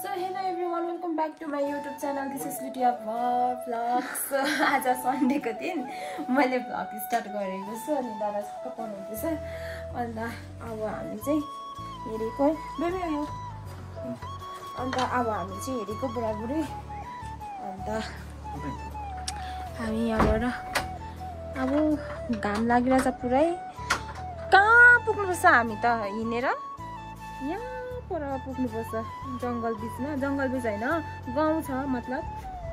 So hello everyone, welcome back to my YouTube channel. This is Lydia Vlogs. आज Sunday को दिन मैले vlog start गरेको छु अनि दादा छक्क पर्नुहुँदैछ। अन्त अब हामी चाहिँ हेरेको बेबी यो अन्त अब हामी चाहिँ हेरेको बुढाबुढी अन्त हामी यहाँबाट अब घाम लागिरहेछ पुरै। कहाँ पुग्नुपर्छ हामी त हिँडेर यहाँ पर पुग्नुपर्छ जंगल बीचमा। जंगल बीच हैन गाउँ छ मतलब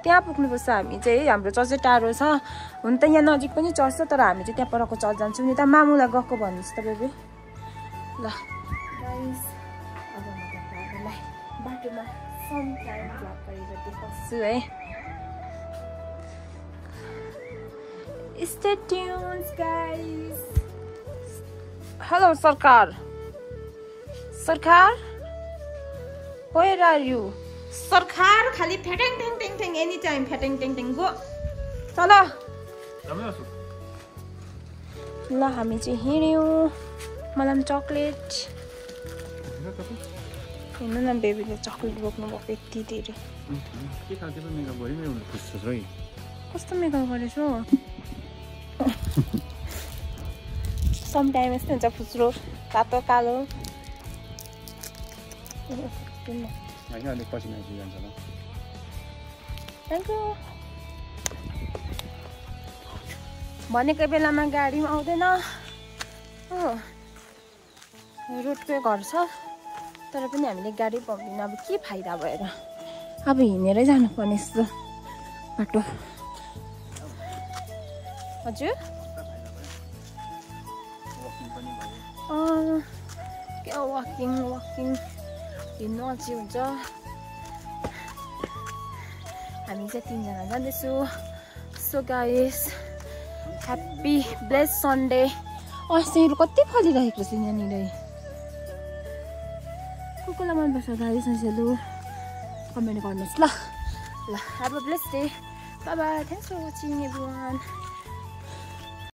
त्यहाँ पुग्नुपर्छ हामी चाहिँ। हाम्रो चर्च चाहिँ टाढो छ हुन त यहाँ नजिक पनि चर्च छ तर हामी चाहिँ त्यहाँ परको चर्च जान्छौँ नि त। मामुलाई गएको भन्नुस् त बेबी ल गाइस। अब म तपाईहरुलाई बाटोमा सम टाइम भ्लग गरेर देखाउँछु है। Stay tuned guys. Hello सरकार सरकार where are you सरकार खाली फ्याटेङ टेङ टेङ टेङ एनी टाइम फ्याटेङ टेङ टेङ गो चल ल। हामी चाहिँ हिँड्यौँ मलाई चकलेट हेर्नु न बेबीले चकलेट बोक्नु भएको यति धेरै। कस्तो मेकअप गरेछु समटाइम यस्तो हुन्छ फुस्रो तातो कालो। भनेको बेलामा गाडी पनि आउँदैन हो। रोडकै घर छ तर पनि हामीले गाडी पाउँदैन। अब के फाइदा भएर अब हिँडेरै जानुपर्ने जस्तो बाटो। हजुर क्या वकिङ हिँड्नु अझै हुन्छ। हामी चाहिँ 3 जना जाँदैछु। So guys happy blessed Sunday. अस्तिहरू कति फलिरहेको छ यहाँनिर। कसलाई मनपर्छ गाइस साइजहरू कमेन्ट गर्नुहोस् ल। ल have a blessed day. Bye bye. Thanks for watching everyone.